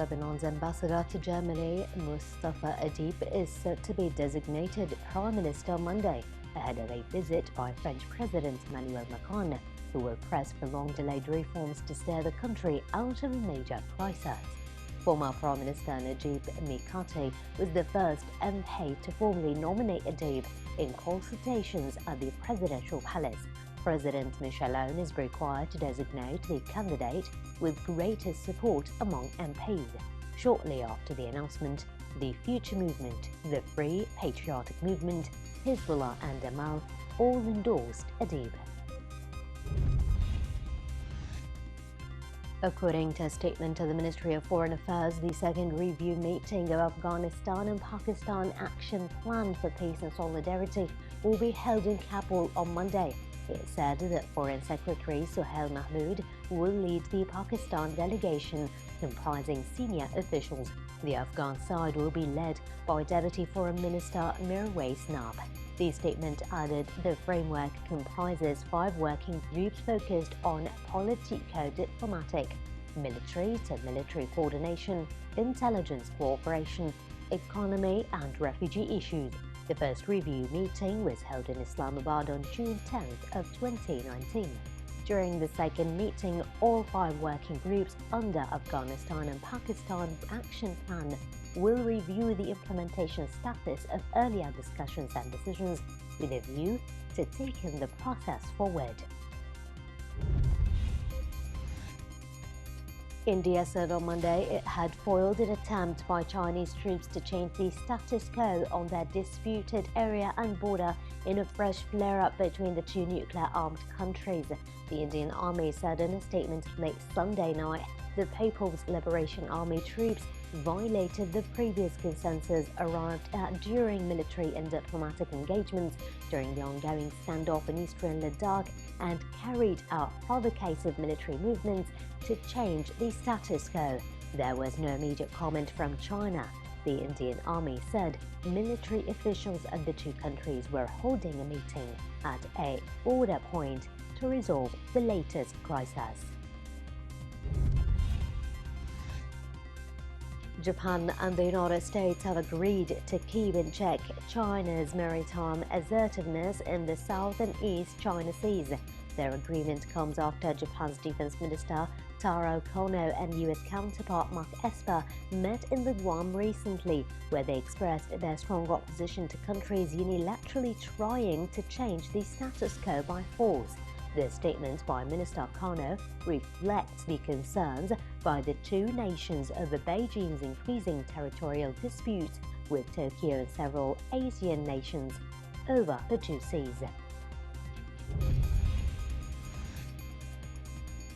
Lebanon's ambassador to Germany, Mustafa Adib, is set to be designated Prime Minister Monday, ahead of a visit by French President Emmanuel Macron, who will press for long-delayed reforms to steer the country out of a major crisis. Former Prime Minister Najib Mikati was the first MP to formally nominate Adib in consultations at the presidential palace. President Michel Aoun is required to designate the candidate with greatest support among MPs. Shortly after the announcement, the Future Movement, the Free Patriotic Movement, Hezbollah and Amal all endorsed Adib. According to a statement of the Ministry of Foreign Affairs, the second review meeting of Afghanistan and Pakistan Action Plan for Peace and Solidarity will be held in Kabul on Monday. It said that Foreign Secretary Suhail Mahmood will lead the Pakistan delegation comprising senior officials. The Afghan side will be led by Deputy Foreign Minister Mirwais Nab. The statement added the framework comprises 5 working groups focused on politico-diplomatic, military-to-military coordination, intelligence cooperation, economy and refugee issues. The first review meeting was held in Islamabad on June 10th of 2019. During the second meeting, all 5 working groups under Afghanistan and Pakistan Action Plan will review the implementation status of earlier discussions and decisions with a view to taking the process forward. India said on Monday it had foiled an attempt by Chinese troops to change the status quo on their disputed area and border in a fresh flare-up between the two nuclear-armed countries. The Indian Army said in a statement late Sunday night the People's Liberation Army troops violated the previous consensus arrived at during military and diplomatic engagements during the ongoing standoff in eastern Ladakh and carried out provocative military movements to change the status quo. There was no immediate comment from China. The Indian Army said military officials of the two countries were holding a meeting at a border point to resolve the latest crisis. Japan and the United States have agreed to keep in check China's maritime assertiveness in the South and East China Seas. Their agreement comes after Japan's Defense Minister Taro Kono and U.S. counterpart Mark Esper met in the Guam recently, where they expressed their strong opposition to countries unilaterally trying to change the status quo by force. The statement by Minister Kono reflects the concerns by the two nations over Beijing's increasing territorial disputes with Tokyo and several Asian nations over the two seas.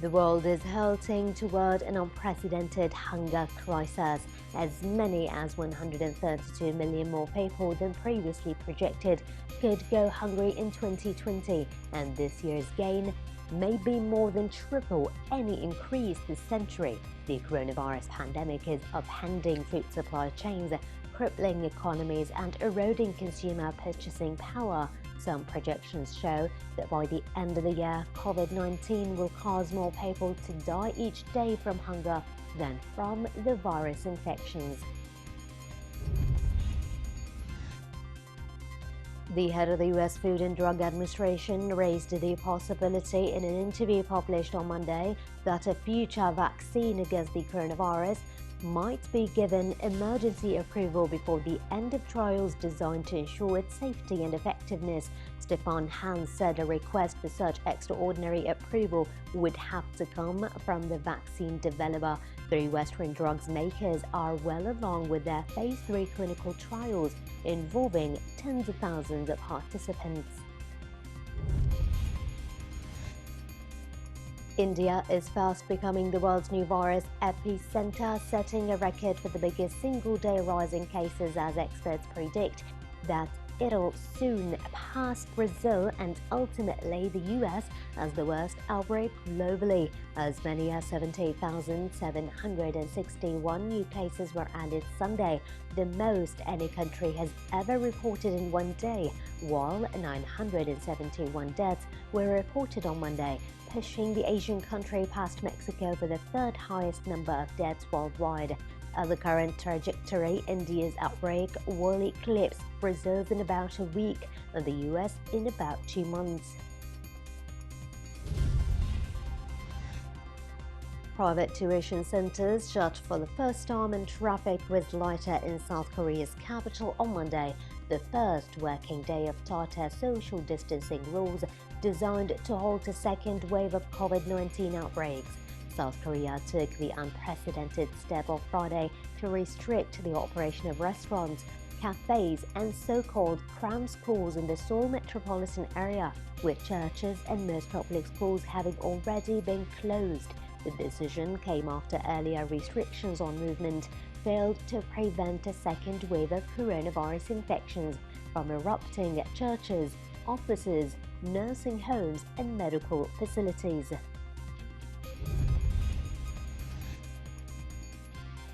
The world is halting toward an unprecedented hunger crisis. As many as 132 million more people than previously projected could go hungry in 2020, and this year's gain may be more than triple any increase this century. The coronavirus pandemic is upending food supply chains, crippling economies and eroding consumer purchasing power. Some projections show that by the end of the year, COVID-19 will cause more people to die each day from hunger than from the virus infections. The head of the U.S. Food and Drug Administration raised the possibility in an interview published on Monday that a future vaccine against the coronavirus might be given emergency approval before the end of trials designed to ensure its safety and effectiveness. Stefan Hans said a request for such extraordinary approval would have to come from the vaccine developer. 3 Western drugs makers are well along with their phase 3 clinical trials involving tens of thousands of participants. India is fast becoming the world's new virus epicenter, setting a record for the biggest single-day rise in cases as experts predict that it'll soon pass Brazil and ultimately the US as the worst outbreak globally. As many as 78,761 new cases were added Sunday, the most any country has ever reported in one day, while 971 deaths were reported on Monday. pushing the Asian country past Mexico for the third highest number of deaths worldwide. At the current trajectory, India's outbreak will eclipse Brazil's in about a week and the US in about 2 months. Private tuition centers shut for the first time and traffic was lighter in South Korea's capital on Monday, the first working day of tighter social distancing rules designed to halt a second wave of COVID-19 outbreaks. South Korea took the unprecedented step on Friday to restrict the operation of restaurants, cafes, and so-called cram schools in the Seoul metropolitan area, with churches and most public schools having already been closed. The decision came after earlier restrictions on movement failed to prevent a second wave of coronavirus infections from erupting at churches, offices, nursing homes, and medical facilities.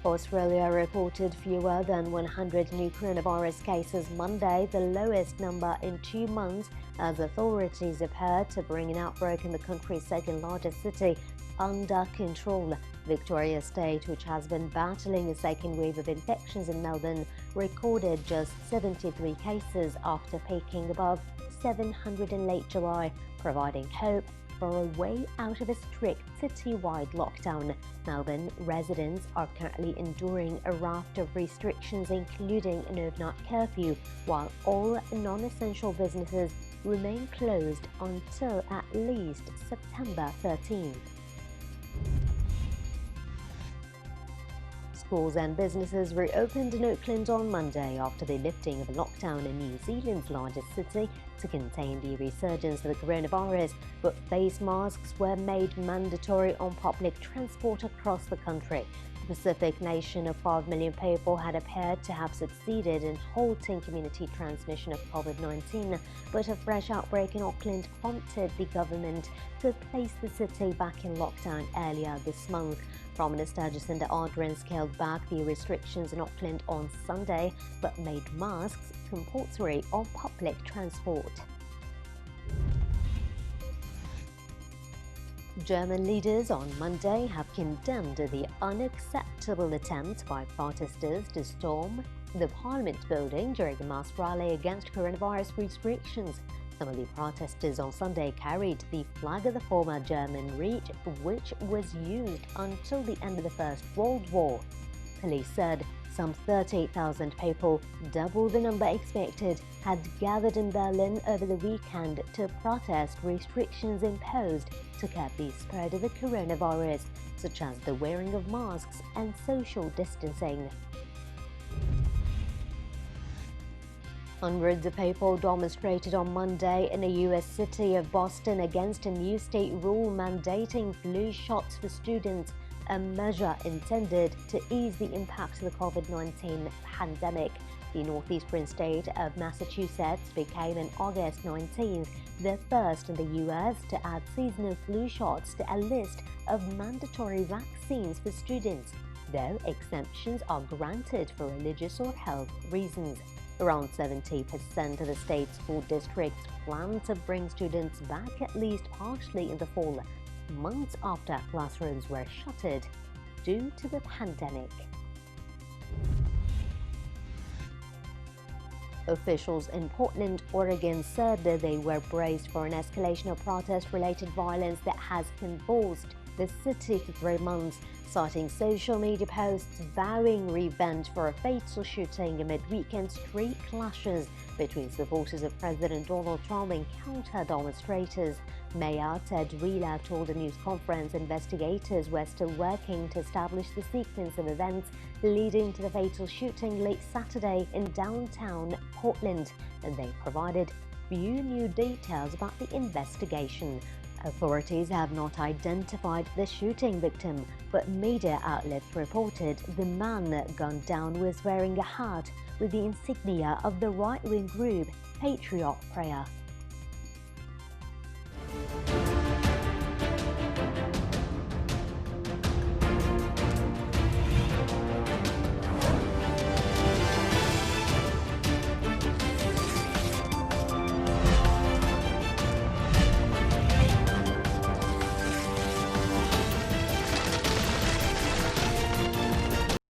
Australia reported fewer than 100 new coronavirus cases Monday, the lowest number in 2 months, as authorities appeared to bring an outbreak in the country's second-largest city under control. Victoria State, which has been battling a second wave of infections in Melbourne, recorded just 73 cases after peaking above 700 in late July, providing hope for a way out of a strict citywide lockdown. Melbourne residents are currently enduring a raft of restrictions, including an overnight curfew, while all non-essential businesses remain closed until at least September 13th. Schools and businesses reopened in Auckland on Monday after the lifting of a lockdown in New Zealand's largest city to contain the resurgence of the coronavirus, but face masks were made mandatory on public transport across the country. The Pacific nation of 5 million people had appeared to have succeeded in halting community transmission of COVID-19, but a fresh outbreak in Auckland prompted the government to place the city back in lockdown earlier this month. Prime Minister Jacinda Ardern scaled back the restrictions in Auckland on Sunday, but made masks compulsory on public transport. German leaders on Monday have condemned the unacceptable attempt by protesters to storm the Parliament building during a mass rally against coronavirus restrictions. Some of the protesters on Sunday carried the flag of the former German Reich, which was used until the end of the First World War. Police said some 38,000 people, double the number expected, had gathered in Berlin over the weekend to protest restrictions imposed to curb the spread of the coronavirus, such as the wearing of masks and social distancing. Hundreds of people demonstrated on Monday in the U.S. city of Boston against a new state rule mandating flu shots for students, a measure intended to ease the impact of the COVID-19 pandemic. The northeastern state of Massachusetts became on August 19th the first in the U.S. to add seasonal flu shots to a list of mandatory vaccines for students, though exemptions are granted for religious or health reasons. Around 70% of the state's school districts plan to bring students back at least partially in the fall, months after classrooms were shuttered due to the pandemic. Officials in Portland, Oregon said that they were braced for an escalation of protest-related violence that has convulsed the city for 3 months, citing social media posts vowing revenge for a fatal shooting amid weekend street clashes between supporters of President Donald Trump and counter-demonstrators. Mayor Ted Wheeler told a news conference investigators were still working to establish the sequence of events leading to the fatal shooting late Saturday in downtown Portland, and they provided few new details about the investigation. Authorities have not identified the shooting victim, but media outlets reported the man gunned down was wearing a hat with the insignia of the right-wing group Patriot Prayer.